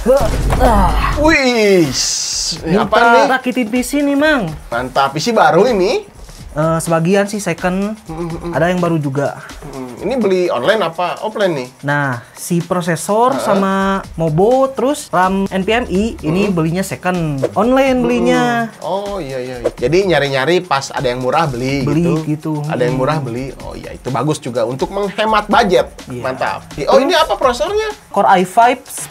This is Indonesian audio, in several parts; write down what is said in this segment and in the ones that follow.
Wih, ini apa Minta nih? rakitin PC nih, Mang. Mantap, PC baru ini. Sebagian sih second, ada yang baru juga. Ini beli online apa offline nih? Nah, si prosesor sama Mobo terus RAM NVMe ini belinya second, online belinya. Oh iya. Jadi nyari-nyari pas ada yang murah beli gitu. Ada yang murah beli. Oh iya, itu bagus juga untuk menghemat budget. Iya. Mantap. Oh, ini apa prosesornya? Core i5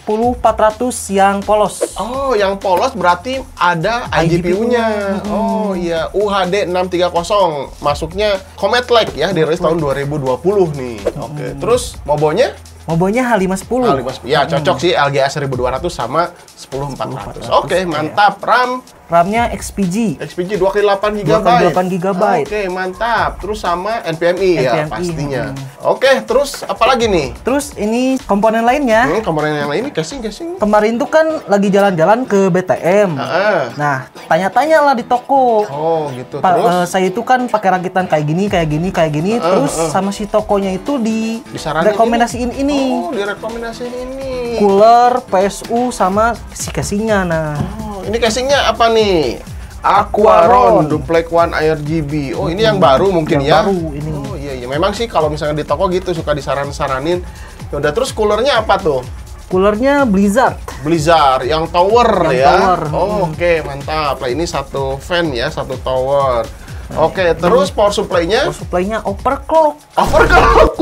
10400 yang polos. Oh, yang polos berarti ada iGPU-nya. Oh iya, UHD 630. Masuknya Comet Lake ya, dirilis tahun 2020 nih. Oke. Terus Mobonya? Mobonya H510. Ya, cocok sih LGA 1200 sama 10400. Oke, mantap. RAM RAM-nya XPG 2x8 GB. 2x8 GB. Oke, mantap. Terus sama NVMe ya NVMe, pastinya. Oke, terus apa lagi nih? Terus ini komponen lainnya. Komponen yang lain ini casing. Kemarin tuh kan lagi jalan-jalan ke BTM. Nah, tanya-tanya lah di toko. Oh, gitu. Terus saya itu kan pakai rakitan kayak gini. Terus sama si tokonya itu Disaranin rekomendasiin ini. Oh, direkomendasiin ini. Cooler, PSU sama si casingnya. Nah, Ini casingnya apa nih? Aquaron Duplex One RGB. Oh, ini yang baru mungkin ya? baru ini. Oh iya. Memang sih kalau misalnya di toko gitu suka disaran-saranin. Udah, terus coolernya apa tuh? Coolernya Blizzard. Blizzard yang tower Yang ya. tower. Oh, oke, mantap. Nah, ini satu fan ya, satu tower. Oke, terus power supply-nya? Power supply-nya overclock. Overclock.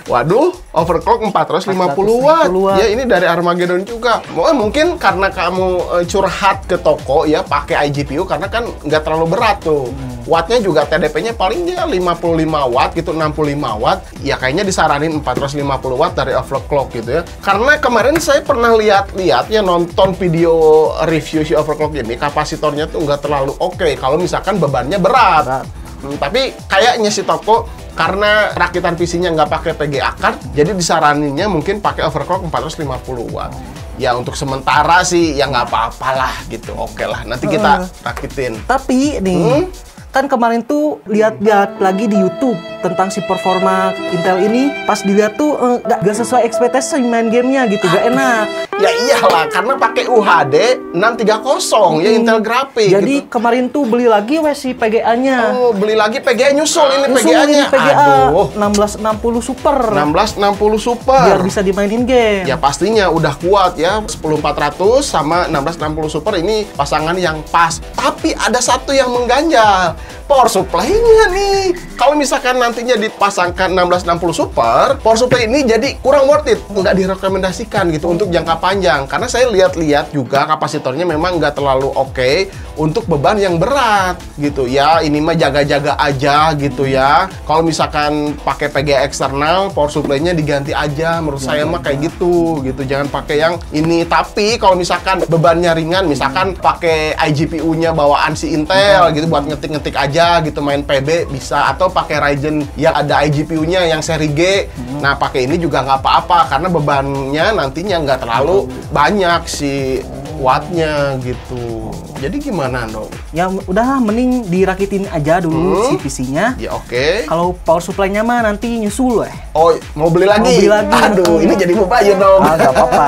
Waduh, overclock 450 watt. Ya, ini dari Armageddon juga. Mungkin karena kamu curhat ke toko ya pakai iGPU karena kan nggak terlalu berat tuh. Wattnya juga TDP-nya paling dia 55 watt gitu, 65 watt. Ya kayaknya disaranin 450 watt dari overclock gitu ya. Karena kemarin saya pernah lihat ya nonton video review si overclock ini, kapasitornya tuh nggak terlalu oke kalau misalkan bebannya berat. Tapi kayaknya si toko karena rakitan PC-nya nggak pakai PGA card, jadi disaraninnya mungkin pakai overclock 450 watt. Ya untuk sementara sih ya nggak apa-apalah gitu. Oke lah, nanti kita rakitin. Tapi nih, kan kemarin tuh lihat-lihat lagi di YouTube tentang si performa Intel ini, pas dilihat tuh nggak sesuai ekspektasi main gamenya gitu, gak enak. Ya iyalah, karena pakai UHD 630 ya Intel Graphics. Jadi gitu. kemarin tuh beli lagi si PGA-nya. Oh, beli lagi PGA nyusul ini Nyusul PGA-nya. ini PGA Aduh. 1660 Super. 1660 Super. Biar bisa dimainin game. Ya pastinya udah kuat ya. 10400 sama 1660 Super ini pasangan yang pas. Tapi ada satu yang mengganjal. Power supply-nya nih. Kalau misalkan nantinya dipasangkan 1660 Super, power supply ini jadi kurang worth it. Nggak direkomendasikan gitu untuk jangka panjang. Karena saya lihat-lihat juga kapasitornya memang nggak terlalu oke untuk beban yang berat gitu ya. Ini mah jaga-jaga aja gitu ya. Kalau misalkan pakai PGA eksternal, power supply-nya diganti aja. Menurut saya mah kayak gitu. Jangan pakai yang ini. Tapi kalau misalkan bebannya ringan, misalkan pakai iGPU-nya bawaan si Intel gitu buat ngetik-ngetik aja gitu, main PB bisa, atau pakai Ryzen yang ada iGPU-nya yang seri G. Nah, pakai ini juga nggak apa-apa karena bebannya nantinya nggak terlalu banyak si wattnya gitu. Jadi gimana dong? Ya udah mending dirakitin aja dulu si PC-nya. Ya oke. Kalau power supply-nya mah nanti nyusul Oh, mau beli lagi? Mau beli lagi. Aduh, ini jadi mubazir dong. Nggak apa-apa.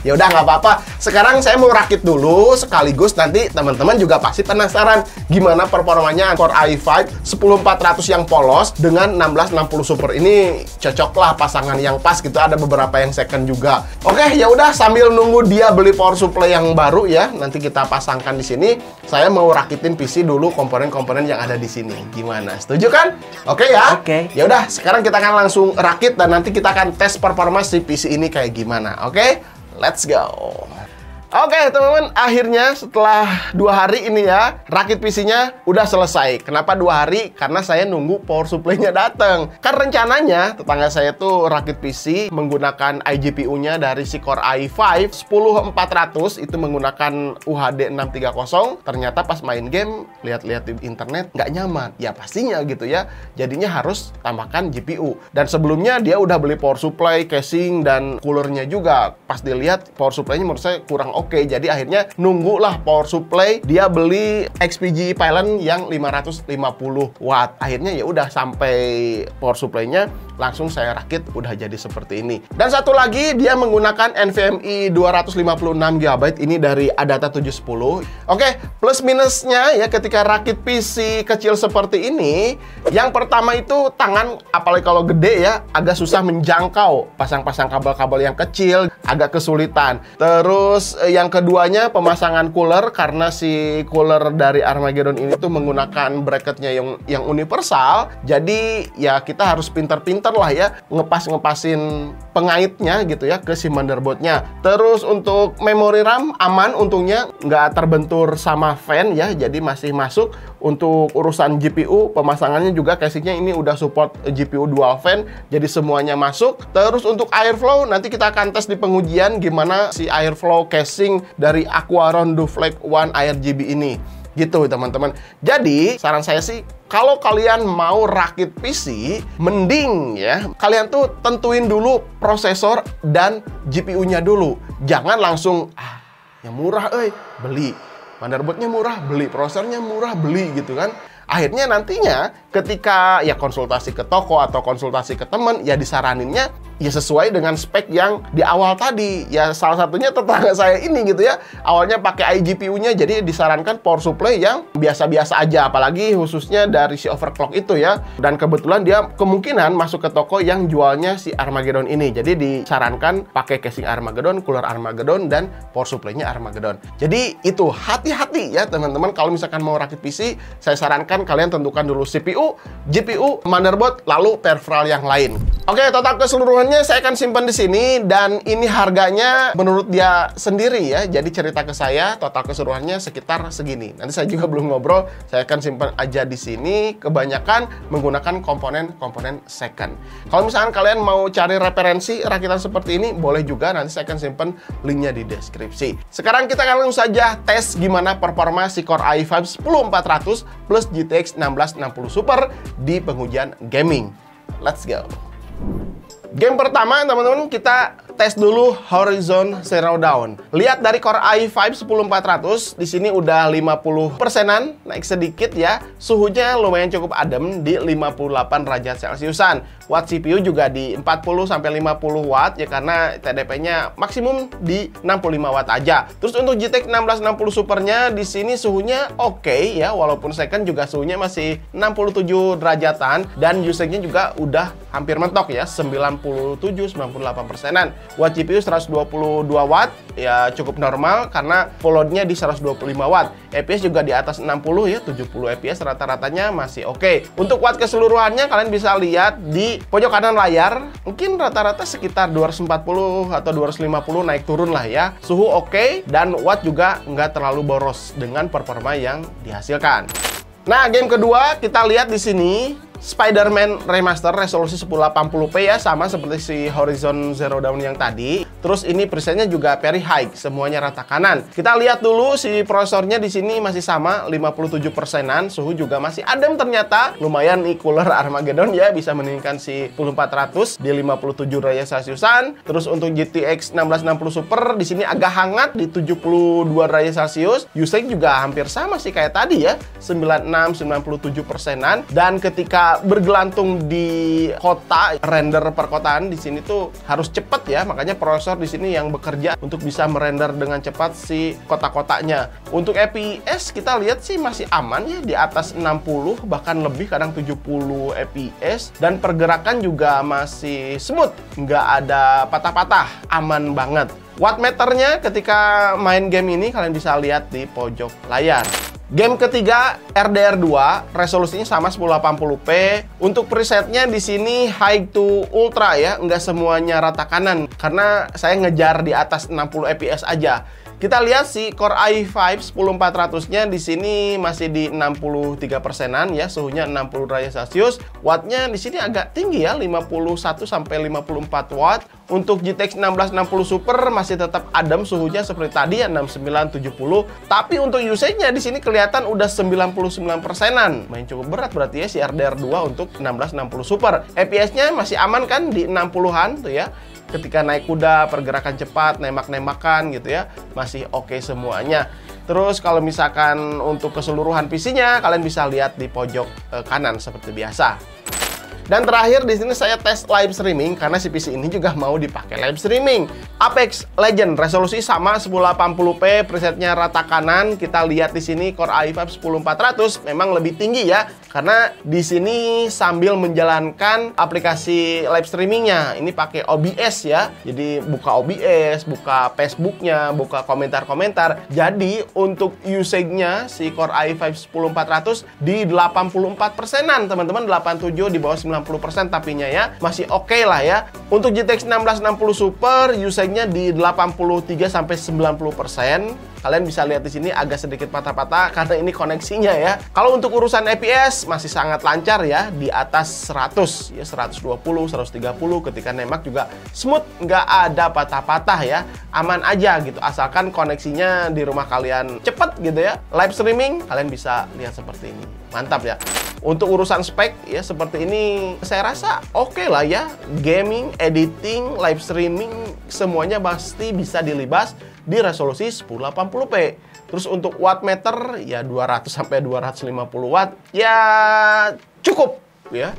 Ya udah nggak apa-apa. Sekarang saya mau rakit dulu sekaligus nanti teman-teman juga pasti penasaran gimana performanya Core i5 10400 yang polos dengan 1660 Super. Ini cocoklah pasangan yang pas gitu. Ada beberapa yang second juga. Oke, ya udah sambil nunggu dia beli power supply yang baru ya, nanti kita pasangkan di sini. Saya mau rakitin PC dulu komponen-komponen yang ada di sini. Gimana? Setuju kan? Oke ya? Oke. Ya udah, sekarang kita akan langsung rakit dan nanti kita akan tes performa si PC ini kayak gimana. Oke? Let's go. Oke teman-teman, akhirnya setelah 2 hari ini ya, rakit PC-nya udah selesai. Kenapa 2 hari? Karena saya nunggu power supply-nya datang. Kan rencananya tetangga saya tuh rakit PC menggunakan iGPU-nya dari si Core i5 10400 itu menggunakan UHD 630. Ternyata pas main game, lihat-lihat di internet nggak nyaman. Ya pastinya gitu ya. Jadinya harus tambahkan GPU. Dan sebelumnya dia udah beli power supply, casing, dan coolernya juga. Pas dilihat power supply-nya menurut saya kurang oke. Jadi akhirnya nunggulah power supply, dia beli XPG Pylon yang 550 watt. Akhirnya ya udah sampai power supply-nya langsung saya rakit, udah jadi seperti ini. Dan satu lagi, dia menggunakan NVMe 256 GB, ini dari Adata 710. Oke, plus minusnya ya ketika rakit PC kecil seperti ini, yang pertama itu tangan, apalagi kalau gede ya, agak susah menjangkau. Pasang-pasang kabel-kabel yang kecil, agak kesulitan. Terus yang keduanya pemasangan cooler, karena si cooler dari Armageddon ini tuh menggunakan bracketnya yang universal. Jadi ya kita harus pintar-pintar lah ya ngepasin pengaitnya gitu ya ke si motherboardnya. Terus untuk memori RAM aman, untungnya nggak terbentur sama fan ya, jadi masih masuk. Untuk urusan GPU pemasangannya juga casingnya ini udah support GPU dual fan, jadi semuanya masuk. Terus untuk airflow nanti kita akan tes di pengujian gimana si airflow casing dari Aquaron Duflex One AirGB ini. Gitu teman-teman. Jadi saran saya sih, kalau kalian mau rakit PC, mending ya kalian tuh tentuin dulu prosesor dan GPU-nya dulu. Jangan langsung yang murah beli. Motherboardnya murah, beli. Prosesornya murah, beli gitu kan. Akhirnya nantinya ketika ya konsultasi ke toko atau konsultasi ke teman, ya disaraninnya ya sesuai dengan spek yang di awal tadi. Ya salah satunya tetangga saya ini gitu ya, awalnya pakai iGPU-nya, jadi disarankan power supply yang biasa-biasa aja, apalagi khususnya dari si overclock itu ya. Dan kebetulan dia kemungkinan masuk ke toko yang jualnya si Armageddon ini, jadi disarankan pakai casing Armageddon, cooler Armageddon, dan power supply-nya Armageddon. Jadi itu hati-hati ya teman-teman, kalau misalkan mau rakit PC, saya sarankan kalian tentukan dulu CPU, GPU, motherboard, lalu peripheral yang lain. Oke, total keseluruhannya saya akan simpan di sini, dan ini harganya menurut dia sendiri ya. Jadi cerita ke saya total keseluruhannya sekitar segini. Nanti saya juga belum ngobrol, saya akan simpan aja di sini. Kebanyakan menggunakan komponen second. Kalau misalkan kalian mau cari referensi rakitan seperti ini, boleh juga, nanti saya akan simpan linknya di deskripsi. Sekarang kita akan langsung saja tes gimana performa si Core i5 10400 plus GTX 1660 Super di pengujian gaming. Let's go. Game pertama teman-teman, kita tes dulu Horizon Zero Dawn. Lihat dari Core i5 10400, di sini udah 50%-an, naik sedikit ya. Suhunya lumayan cukup adem di 58 derajat Celciusan. Watt CPU juga di 40 sampai 50 watt ya, karena TDP-nya maksimum di 65 watt aja. Terus untuk GTX 1660 Super-nya di sini suhunya oke ya, walaupun second juga suhunya masih 67 derajatan, dan usage-nya juga udah hampir mentok ya, 97-98%-an. Watt GPU 122 watt, ya cukup normal karena full load-nya di 125 watt. FPS juga di atas 60 ya, 70 FPS rata-ratanya masih oke. Untuk watt keseluruhannya kalian bisa lihat di pojok kanan layar, mungkin rata-rata sekitar 240 atau 250 naik turun lah ya. Suhu oke, dan watt juga nggak terlalu boros dengan performa yang dihasilkan. Nah, game kedua kita lihat di sini. Spider-Man Remaster resolusi 1080p ya, sama seperti si Horizon Zero Dawn yang tadi. Terus ini presetnya juga very high, semuanya rata kanan. Kita lihat dulu si prosesornya di sini masih sama 57%-an, suhu juga masih adem ternyata. Lumayan nih cooler Armageddon ya, bisa meninggikan si 10400 di 57 derajat Celciusan. Terus untuk GTX 1660 Super di sini agak hangat di 72 derajat Celcius. Usage juga hampir sama sih kayak tadi ya, 96-97%-an. Dan ketika bergelantung di kota, render perkotaan di sini tuh harus cepat ya, makanya prosesor di sini yang bekerja untuk bisa merender dengan cepat si kota-kotanya. Untuk FPS kita lihat sih masih aman ya, di atas 60 bahkan lebih, kadang 70 FPS, dan pergerakan juga masih smooth, nggak ada patah-patah, aman banget. Watt meternya ketika main game ini kalian bisa lihat di pojok layar. Game ketiga RDR2, resolusinya sama 1080p. Untuk presetnya di sini high to ultra ya, nggak semuanya rata kanan karena saya ngejar di atas 60 fps aja. Kita lihat si Core i5 10400-nya di sini masih di 63%-an ya, suhunya 60 derajat Celcius. Wattnya di sini agak tinggi ya, 51 sampai 54 watt. Untuk GTX 1660 Super masih tetap adem suhunya seperti tadi ya 6970. Tapi untuk usage-nya di sini kelihatan udah 99%-an. Main cukup berat berarti ya si RDR2 untuk 1660 Super. FPS-nya masih aman kan di 60-an tuh ya. Ketika naik kuda, pergerakan cepat, nembak-nembakan gitu ya, masih oke semuanya. Terus kalau misalkan untuk keseluruhan PC-nya, kalian bisa lihat di pojok kanan seperti biasa. Dan terakhir di sini saya tes live streaming karena si PC ini juga mau dipakai live streaming. Apex Legends resolusi sama 1080p, presetnya rata kanan. Kita lihat di sini Core i5 10400 memang lebih tinggi ya, karena di sini sambil menjalankan aplikasi live streamingnya. Ini pakai OBS ya. Jadi buka OBS, buka Facebooknya, buka komentar-komentar. Jadi untuk usage-nya si Core i5 10400 di 84%-an teman-teman, 87 di bawah 90% tapinya ya, masih oke lah ya. Untuk GTX 1660 Super usage-nya di 83-90%. Kalian bisa lihat di sini agak sedikit patah-patah karena ini koneksinya ya. Kalau untuk urusan FPS masih sangat lancar ya, di atas 100 ya, 120, 130 ketika nembak juga smooth, nggak ada patah-patah ya. Aman aja gitu, asalkan koneksinya di rumah kalian cepet gitu ya. Live streaming kalian bisa lihat seperti ini. Mantap ya. Untuk urusan spek ya seperti ini saya rasa oke lah ya. Gaming, editing, live streaming semuanya pasti bisa dilibas di resolusi 1080p. Terus untuk wattmeter ya 200 sampai 250 watt ya cukup ya.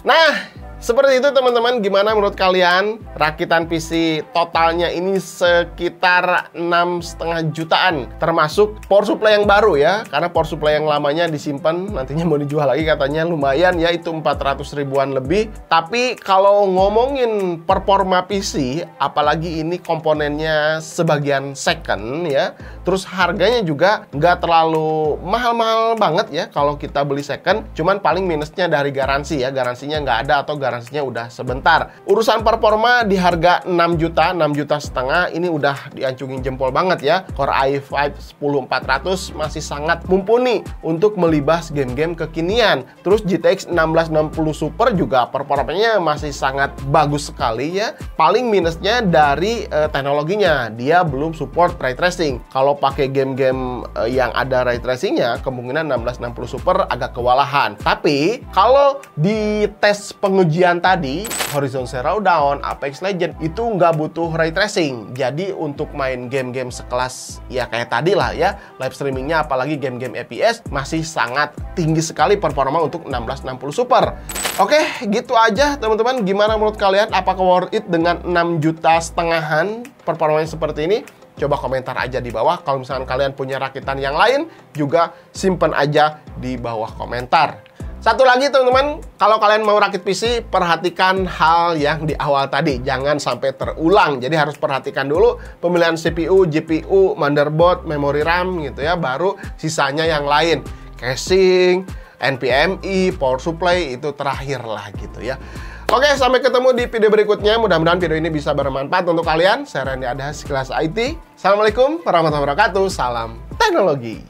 Nah, seperti itu teman-teman, gimana menurut kalian? Rakitan PC totalnya ini sekitar 6,5 jutaan, termasuk power supply yang baru ya, karena power supply yang lamanya disimpan, nantinya mau dijual lagi katanya lumayan ya, itu 400 ribuan lebih. Tapi kalau ngomongin performa PC, apalagi ini komponennya sebagian second ya, terus harganya juga nggak terlalu mahal-mahal banget ya kalau kita beli second, cuman paling minusnya dari garansi ya, garansinya nggak ada atau garansinya udah sebentar. Urusan performa di harga 6 juta, 6 juta setengah ini udah diancungin jempol banget ya. Core i5 10400 masih sangat mumpuni untuk melibas game-game kekinian. Terus GTX 1660 Super juga performanya masih sangat bagus sekali ya. Paling minusnya dari teknologinya, dia belum support ray tracing. Kalau pakai game-game yang ada ray tracingnya, kemungkinan 1660 Super agak kewalahan. Tapi kalau di tes pengujian tadi, Horizon Zero Dawn, Apex Legends itu nggak butuh ray tracing. Jadi untuk main game-game sekelas ya kayak tadi lah ya, live streamingnya apalagi game-game FPS masih sangat tinggi sekali performa untuk 1660 Super. Oke, gitu aja teman-teman. Gimana menurut kalian? Apakah worth it dengan 6 juta setengahan performanya seperti ini? Coba komentar aja di bawah. Kalau misalkan kalian punya rakitan yang lain, juga simpen aja di bawah komentar. Satu lagi teman-teman, kalau kalian mau rakit PC, perhatikan hal yang di awal tadi. Jangan sampai terulang. Jadi harus perhatikan dulu pemilihan CPU, GPU, motherboard, memori RAM gitu ya. Baru sisanya yang lain. Casing, NVMe, power supply itu terakhir lah gitu ya. Oke, sampai ketemu di video berikutnya. Mudah-mudahan video ini bisa bermanfaat untuk kalian. Saya Randy Adhas, kelas IT. Assalamualaikum warahmatullahi wabarakatuh. Salam teknologi.